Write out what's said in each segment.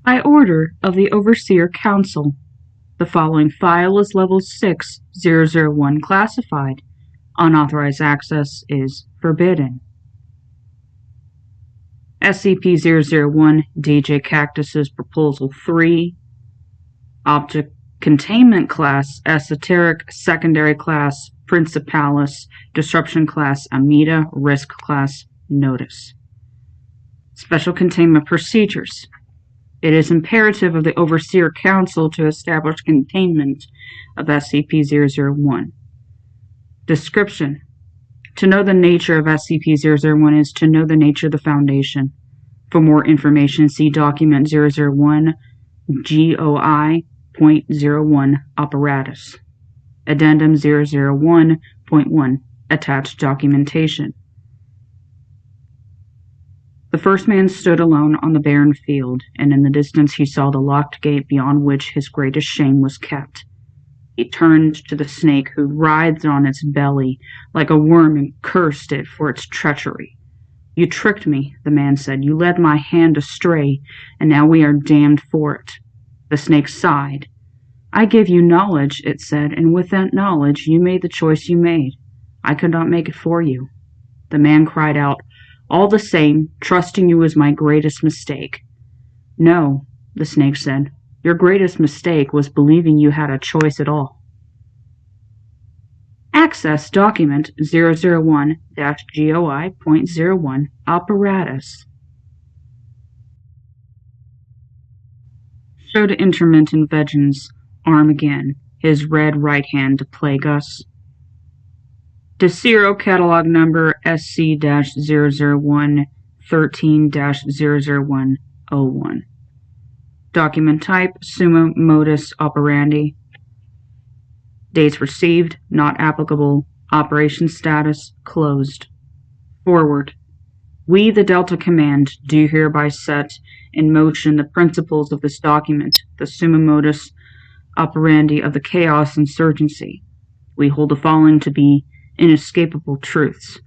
By order of the Overseer Council, the following file is Level 6-001 classified. Unauthorized access is forbidden. SCP-001 djkaktus's Proposal 3. Object Containment Class Esoteric, Secondary Class Principalis, Disruption Class Amida, Risk Class Notice. Special Containment Procedures. It is imperative of the Overseer Council to establish containment of SCP-001. Description. To know the nature of SCP-001 is to know the nature of the Foundation. For more information, see Document 001 GOI.01 Apparatus. Addendum 001.1 Attached Documentation. The first man stood alone on the barren field, and in the distance he saw the locked gate beyond which his greatest shame was kept. He turned to the snake, who writhed on its belly like a worm, and cursed it for its treachery. "You tricked me," the man said. "You led my hand astray, and now we are damned for it." The snake sighed. "I gave you knowledge," it said, "and with that knowledge you made the choice you made. I could not make it for you." The man cried out, "All the same, trusting you was my greatest mistake." "No," the snake said. "Your greatest mistake was believing you had a choice at all." Access Document 001-GOI.01 Apparatus. Showed intermittent vengeance, arm again, his red right hand to plague us. Desiro Catalog Number SC-001 13-00101. Document Type Summa Modus Operandi. Dates received, not applicable. Operation status, closed. Forward. We, the Delta Command, do hereby set in motion the principles of this document, the summa modus operandi of the Chaos Insurgency. We hold the following to be inescapable truths.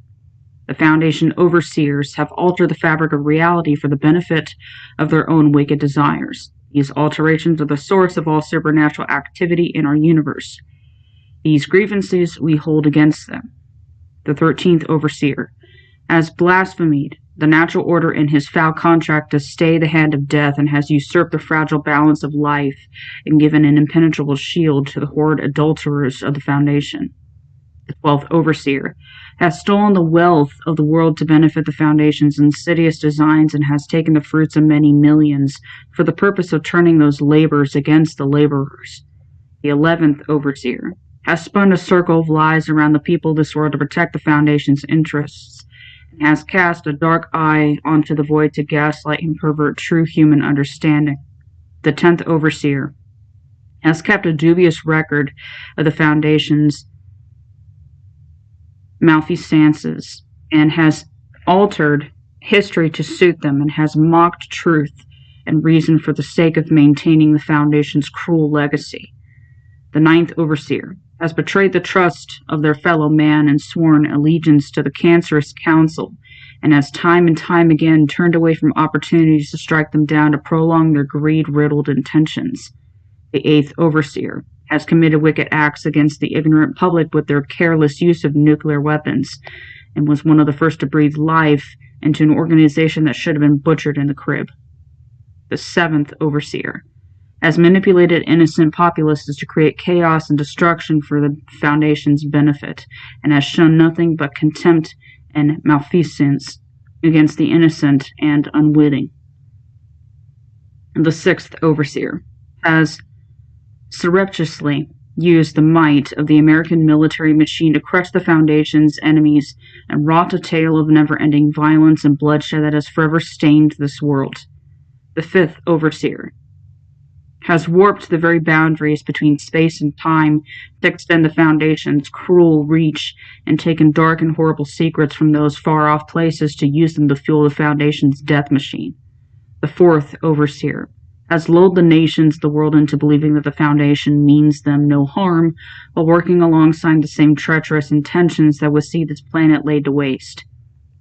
The Foundation overseers have altered the fabric of reality for the benefit of their own wicked desires. These alterations are the source of all supernatural activity in our universe. These grievances we hold against them. The 13th Overseer has blasphemed the natural order in his foul contract to stay the hand of death, and has usurped the fragile balance of life and given an impenetrable shield to the horrid adulterers of the Foundation. The 12th Overseer has stolen the wealth of the world to benefit the Foundation's insidious designs, and has taken the fruits of many millions for the purpose of turning those laborers against the laborers. The 11th Overseer has spun a circle of lies around the people of this world to protect the Foundation's interests, and has cast a dark eye onto the void to gaslight and pervert true human understanding. The 10th Overseer has kept a dubious record of the Foundation's malfeasances, and has altered history to suit them, and has mocked truth and reason for the sake of maintaining the Foundation's cruel legacy. The 9th Overseer has betrayed the trust of their fellow man and sworn allegiance to the cancerous council, and has time and time again turned away from opportunities to strike them down to prolong their greed-riddled intentions. The 8th Overseer has committed wicked acts against the ignorant public with their careless use of nuclear weapons, and was one of the first to breathe life into an organization that should have been butchered in the crib. The 7th Overseer has manipulated innocent populaces to create chaos and destruction for the Foundation's benefit, and has shown nothing but contempt and malfeasance against the innocent and unwitting. The 6th Overseer has surreptitiously used the might of the American military machine to crush the Foundation's enemies and wrought a tale of never-ending violence and bloodshed that has forever stained this world. The 5th Overseer has warped the very boundaries between space and time to extend the Foundation's cruel reach, and taken dark and horrible secrets from those far-off places to use them to fuel the Foundation's death machine. The 4th Overseer has lulled the nations of the world into believing that the Foundation means them no harm, while working alongside the same treacherous intentions that would see this planet laid to waste.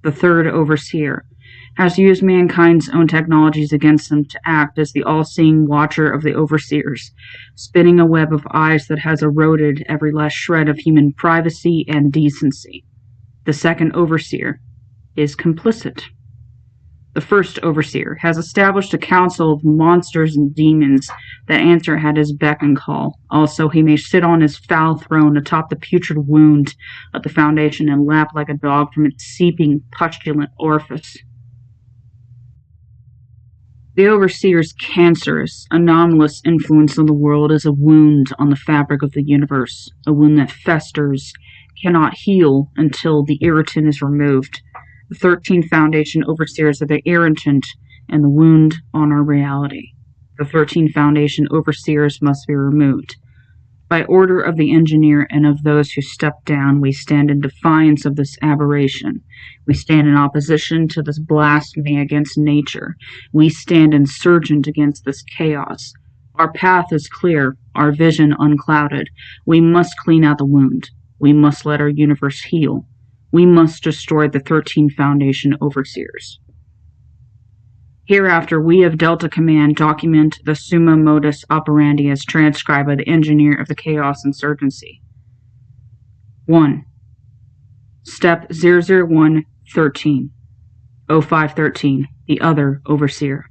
The 3rd Overseer has used mankind's own technologies against them to act as the all-seeing watcher of the overseers, spinning a web of eyes that has eroded every last shred of human privacy and decency. The second overseer is complicit. The first overseer has established a council of monsters and demons that answer at his beck and call. Also, he may sit on his foul throne atop the putrid wound of the Foundation and lap like a dog from its seeping, pustulent orifice. The overseer's cancerous, anomalous influence on the world is a wound on the fabric of the universe, a wound that festers, cannot heal until the irritant is removed. The 13 Foundation overseers are the irritant and the wound on our reality. The 13 Foundation overseers must be removed. By order of the engineer and of those who step down, we stand in defiance of this aberration. We stand in opposition to this blasphemy against nature. We stand insurgent against this chaos. Our path is clear, our vision unclouded. We must clean out the wound. We must let our universe heal. We must destroy the 13 Foundation overseers. Hereafter, we of Delta Command document the summa modus operandi as transcribed by the engineer of the Chaos Insurgency. 1. Step 001-13, 0513, the other overseer.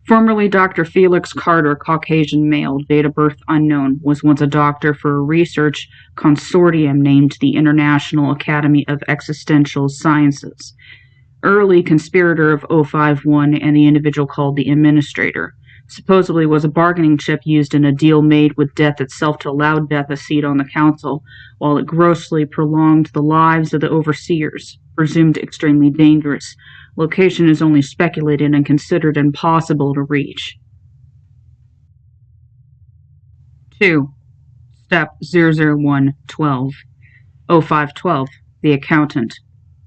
Formerly Dr. Felix Carter, Caucasian male, date of birth unknown, was once a doctor for a research consortium named the International Academy of Existential Sciences. Early conspirator of 051 and the individual called the Administrator, supposedly was a bargaining chip used in a deal made with death itself to allow death a seat on the council, while it grossly prolonged the lives of the overseers, presumed extremely dangerous. Location is only speculated and considered impossible to reach. 2. Step 001-12, 0512, the Accountant.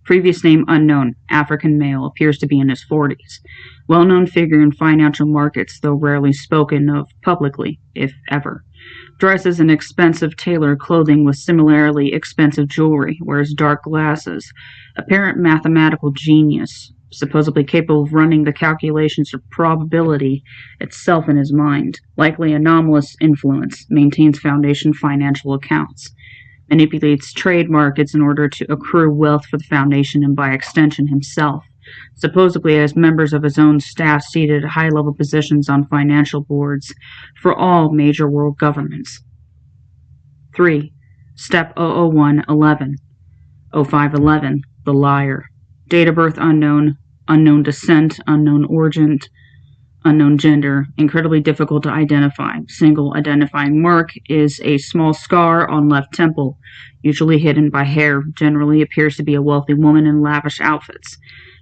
Previous name unknown, African male, appears to be in his 40s. Well-known figure in financial markets, though rarely spoken of publicly, if ever. Dresses in expensive tailored clothing with similarly expensive jewelry, wears dark glasses. Apparent mathematical genius, supposedly capable of running the calculations of probability itself in his mind. Likely anomalous influence, maintains Foundation financial accounts. Manipulates trade markets in order to accrue wealth for the Foundation and by extension himself, supposedly as members of his own staff seated at high-level positions on financial boards for all major world governments. 3. Step 001-11, 0511, the Liar. Date of birth unknown, unknown descent, unknown origin, unknown gender, incredibly difficult to identify. Single identifying mark is a small scar on left temple, usually hidden by hair, generally appears to be a wealthy woman in lavish outfits.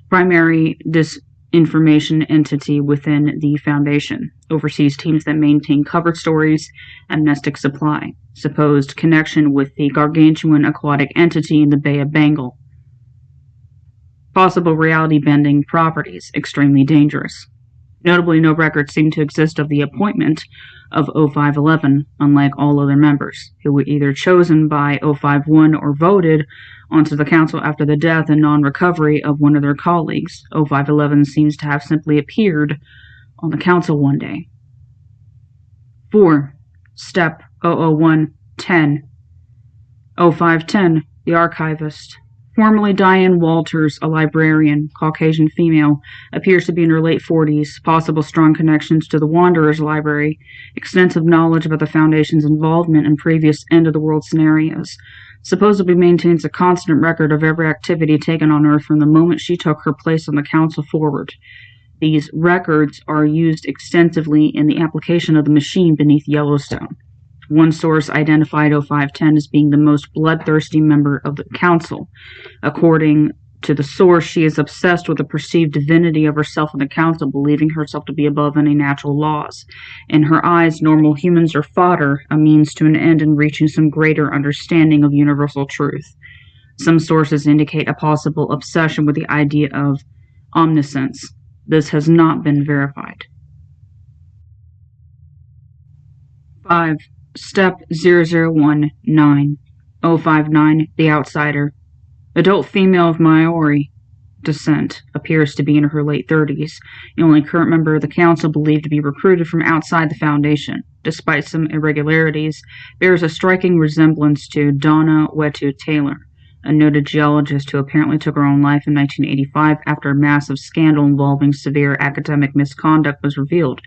Primary disinformation entity within the Foundation. Oversees teams that maintain cover stories and mystic supply. Supposed connection with the gargantuan aquatic entity in the Bay of Bengal. Possible reality-bending properties, extremely dangerous. Notably, no records seem to exist of the appointment of 0511, unlike all other members, who were either chosen by 051 or voted onto the council after the death and non-recovery of one of their colleagues. 0511 seems to have simply appeared on the council one day. 4. Step 001-10, 0510, the archivist. Formerly Diane Walters, a librarian, Caucasian female, appears to be in her late 40s, possible strong connections to the Wanderers Library, extensive knowledge about the Foundation's involvement in previous end-of-the-world scenarios, supposedly maintains a constant record of every activity taken on Earth from the moment she took her place on the Council forward. These records are used extensively in the application of the machine beneath Yellowstone. One source identified 0510 as being the most bloodthirsty member of the Council. According to the source, she is obsessed with the perceived divinity of herself and the Council, believing herself to be above any natural laws. In her eyes, normal humans are fodder, a means to an end in reaching some greater understanding of universal truth. Some sources indicate a possible obsession with the idea of omniscience. This has not been verified. 5. Step 001-9, 059, the Outsider. Adult female of Maori. descent, appears to be in her late 30s. The only current member of the council believed to be recruited from outside the Foundation, despite some irregularities, bears a striking resemblance to Donna Wetu Taylor, a noted geologist who apparently took her own life in 1985 after a massive scandal involving severe academic misconduct was revealed,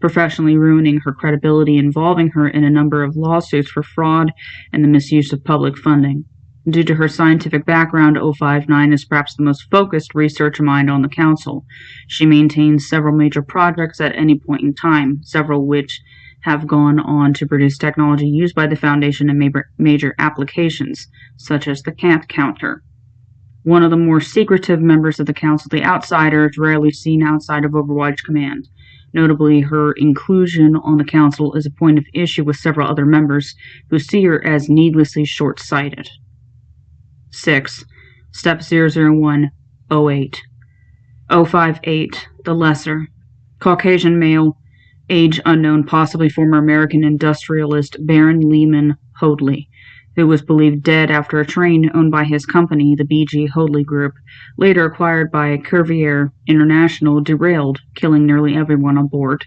professionally ruining her credibility, involving her in a number of lawsuits for fraud and the misuse of public funding. Due to her scientific background, 059 is perhaps the most focused research mind on the Council. She maintains several major projects at any point in time, several which have gone on to produce technology used by the Foundation in major applications, such as the Can't Counter. One of the more secretive members of the Council, the Outsider, is rarely seen outside of Overwatch Command. Notably, her inclusion on the Council is a point of issue with several other members who see her as needlessly short-sighted. 6. Step 001, 08. 058, the Lesser. Caucasian male, age unknown, possibly former American industrialist Baron Lehman Hoadley, who was believed dead after a train owned by his company, the B.G. Hoadley Group, later acquired by Curvier International, derailed, killing nearly everyone on board.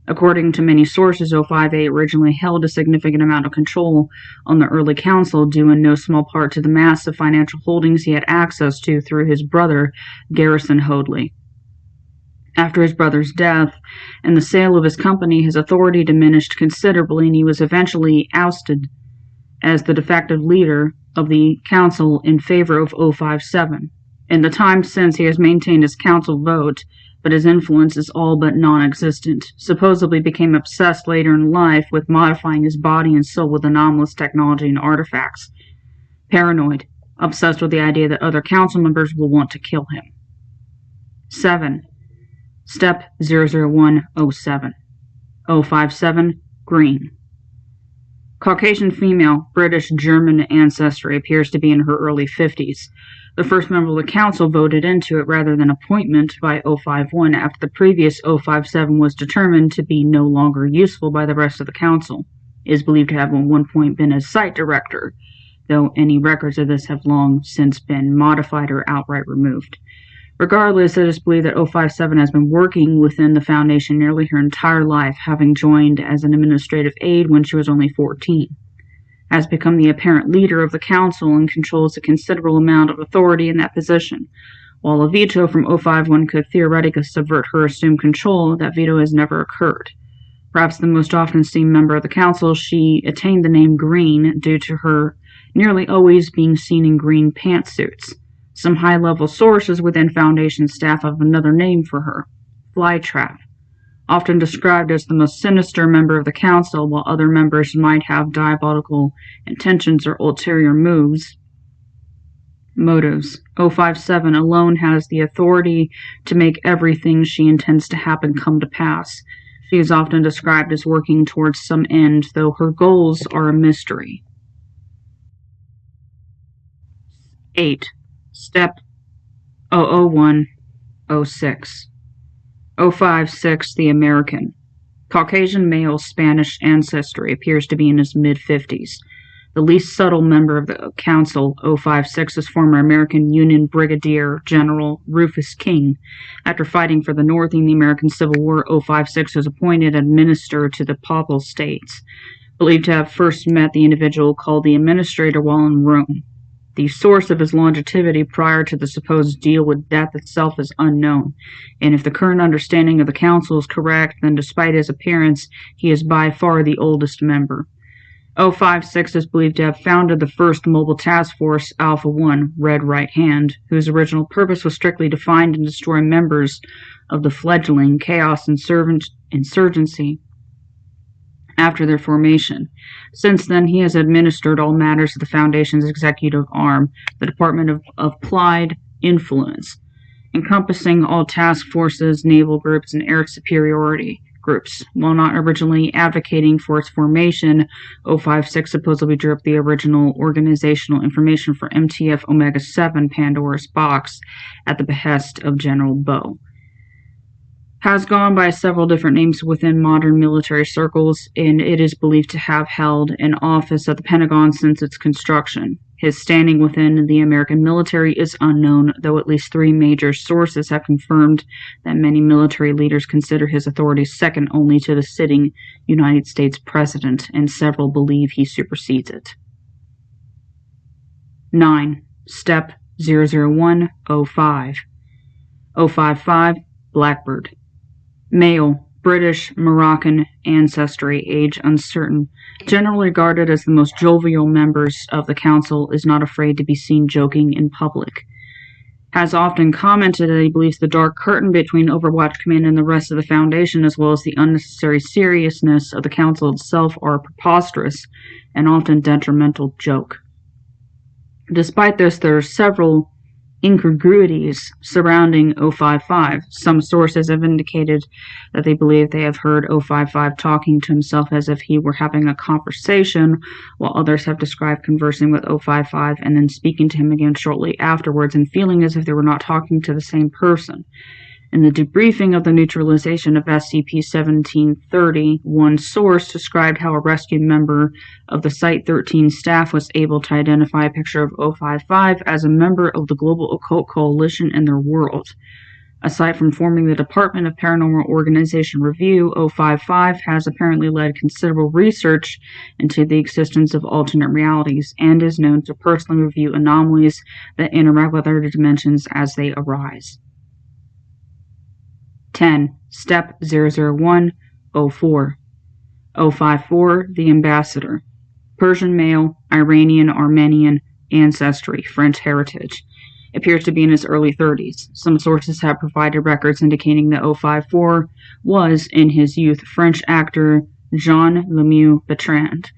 According to many sources, 058 originally held a significant amount of control on the early council, due in no small part to the massive financial holdings he had access to through his brother, Garrison Hoadley. After his brother's death and the sale of his company, his authority diminished considerably, and he was eventually ousted as the de facto leader of the council in favor of 057. In the time since, he has maintained his council vote, but his influence is all but non-existent. Supposedly became obsessed later in life with modifying his body and soul with anomalous technology and artifacts. Paranoid, obsessed with the idea that other council members will want to kill him. 7. Step 00107. 057, Green. Caucasian female, British German ancestry, appears to be in her early 50s. The first member of the council voted into it rather than appointment by 051 after the previous 057 was determined to be no longer useful by the rest of the council. It is believed to have at one point been a site director, though any records of this have long since been modified or outright removed. Regardless, it is believed that 057 has been working within the Foundation nearly her entire life, having joined as an administrative aide when she was only 14. Has become the apparent leader of the council and controls a considerable amount of authority in that position. While a veto from 051 could theoretically subvert her assumed control, that veto has never occurred. Perhaps the most often seen member of the council, she attained the name Green due to her nearly always being seen in green pantsuits. Some high-level sources within Foundation staff have another name for her, Flytrap. Often described as the most sinister member of the council, while other members might have diabolical intentions or ulterior motives. 057 alone has the authority to make everything she intends to happen come to pass. She is often described as working towards some end, though her goals are a mystery. 8. Step 00106. 056, the American. Caucasian male, Spanish ancestry, appears to be in his mid-50s. The least subtle member of the council, 056, is former American Union Brigadier General Rufus King. After fighting for the North in the American Civil War, 056 was appointed administrator to the Papal States, believed to have first met the individual called the Administrator while in Rome. The source of his longevity prior to the supposed deal with death itself is unknown, and if the current understanding of the council is correct, then despite his appearance, he is by far the oldest member. 056 is believed to have founded the first mobile task force, Alpha 1, Red Right Hand, whose original purpose was strictly to find and destroy members of the fledgling Chaos Insurgency after their formation. Since then, he has administered all matters of the Foundation's executive arm, the Department of Applied Influence, encompassing all task forces, naval groups, and air superiority groups. While not originally advocating for its formation, 056 supposedly drew up the original organizational information for MTF Omega-7 Pandora's Box at the behest of General Bow. Has gone by several different names within modern military circles, and it is believed to have held an office at the Pentagon since its construction. His standing within the American military is unknown, though at least 3 major sources have confirmed that many military leaders consider his authority second only to the sitting United States president, and several believe he supersedes it. 9. Step 00105. 055 Blackbird. Male, British, Moroccan ancestry, age uncertain. Generally regarded as the most jovial members of the council, is not afraid to be seen joking in public. Has often commented that he believes the dark curtain between Overwatch Command and the rest of the Foundation, as well as the unnecessary seriousness of the council itself, are a preposterous and often detrimental joke. Despite this, there are several incongruities surrounding 055. Some sources have indicated that they believe they have heard 055 talking to himself as if he were having a conversation, while others have described conversing with 055 and then speaking to him again shortly afterwards and feeling as if they were not talking to the same person. In the debriefing of the neutralization of SCP-1730, one source described how a rescued member of the Site-13 staff was able to identify a picture of 055 as a member of the Global Occult Coalition in their world. Aside from forming the Department of Paranormal Organization Review, 055 has apparently led considerable research into the existence of alternate realities and is known to personally review anomalies that interact with other dimensions as they arise. 10. Step 00104. 054 The Ambassador. Persian male, Iranian, Armenian ancestry, French heritage. Appears to be in his early 30s. Some sources have provided records indicating that 054 was, in his youth, French actor Jean Lemieux Bertrand,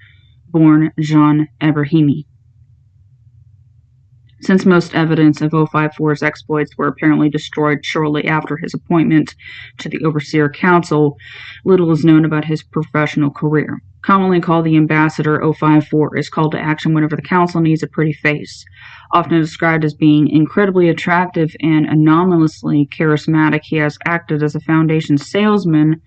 born Jean Ebrahimi. Since most evidence of 054's exploits were apparently destroyed shortly after his appointment to the Overseer Council, little is known about his professional career. Commonly called the Ambassador, 054 is called to action whenever the Council needs a pretty face. Often described as being incredibly attractive and anomalously charismatic, he has acted as a Foundation salesman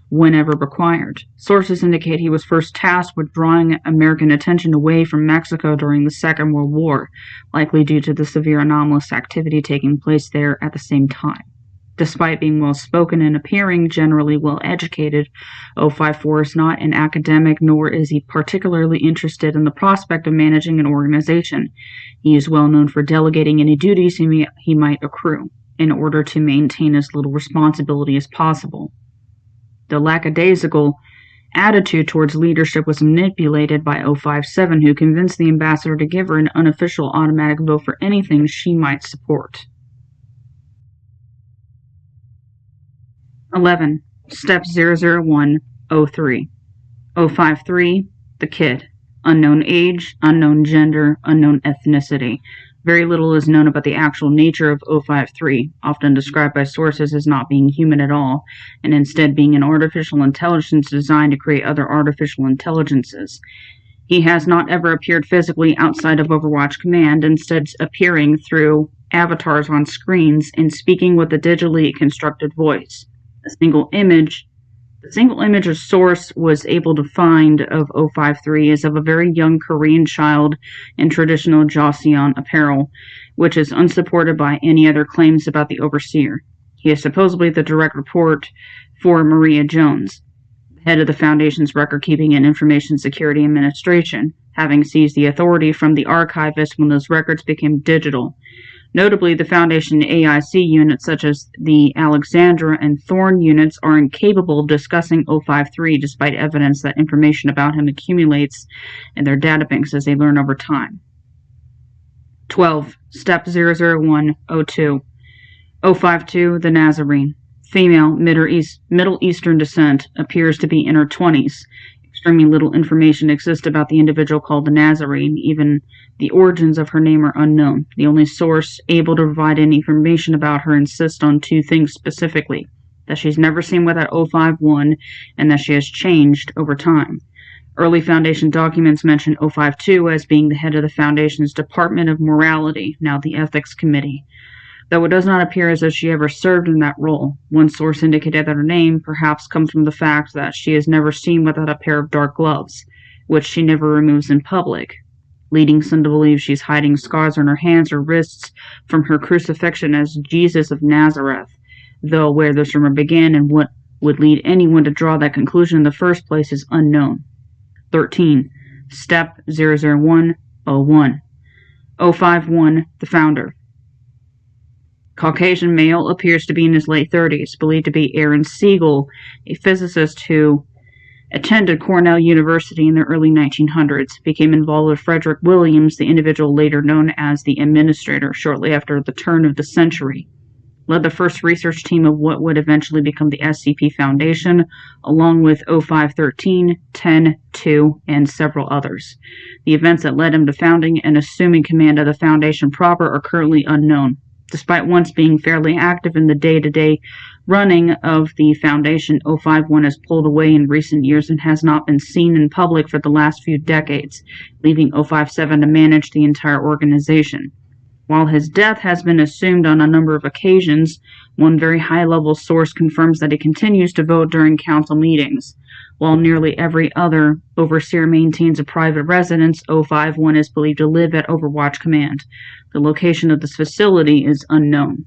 whenever required. Sources indicate he was first tasked with drawing American attention away from Mexico during the Second World War, likely due to the severe anomalous activity taking place there at the same time. Despite being well-spoken and appearing generally well-educated, 054 is not an academic, nor is he particularly interested in the prospect of managing an organization. He is well known for delegating any duties he might accrue, in order to maintain as little responsibility as possible. The lackadaisical attitude towards leadership was manipulated by 057, who convinced the ambassador to give her an unofficial automatic vote for anything she might support. 11. Step 00103. 053. The Kid. Unknown age, unknown gender, unknown ethnicity. Very little is known about the actual nature of 053, often described by sources as not being human at all, and instead being an artificial intelligence designed to create other artificial intelligences. He has not ever appeared physically outside of Overwatch Command, instead appearing through avatars on screens and speaking with a digitally constructed voice. The single image a source was able to find of 053 is of a very young Korean child in traditional Joseon apparel, which is unsupported by any other claims about the Overseer. He is supposedly the direct report for Maria Jones, head of the Foundation's record-keeping and information security administration, having seized the authority from the archivist when those records became digital. Notably, the Foundation AIC units such as the Alexandra and Thorn units are incapable of discussing 053 despite evidence that information about him accumulates in their databanks as they learn over time. 12. Step 00102. 052. The Nazarene. Female, Middle Eastern descent, appears to be in her 20s. Extremely little information exists about the individual called the Nazarene. Even the origins of her name are unknown. The only source able to provide any information about her insists on 2 things specifically: that she's never seen without 051 and that she has changed over time. Early Foundation documents mention 052 as being the head of the Foundation's Department of Morality, now the Ethics Committee, though it does not appear as though she ever served in that role. One source indicated that her name perhaps comes from the fact that she is never seen without a pair of dark gloves, which she never removes in public. leading some to believe she's hiding scars on her hands or wrists from her crucifixion as Jesus of Nazareth, though where this rumor began and what would lead anyone to draw that conclusion in the first place is unknown. 13. Step 00101. 051, the founder. Caucasian male, appears to be in his late 30s, believed to be Aaron Siegel, a physicist who attended Cornell University in the early 1900s, became involved with Frederick Williams, the individual later known as the Administrator, shortly after the turn of the century. Led the first research team of what would eventually become the SCP Foundation, along with 0513, 10, 2, and several others. The events that led him to founding and assuming command of the Foundation proper are currently unknown. Despite once being fairly active in the day-to-day running of the Foundation, 051 has pulled away in recent years and has not been seen in public for the last few decades, leaving 057 to manage the entire organization. While his death has been assumed on a number of occasions, one very high-level source confirms that he continues to vote during council meetings. While nearly every other overseer maintains a private residence, 051 is believed to live at Overwatch Command. The location of this facility is unknown.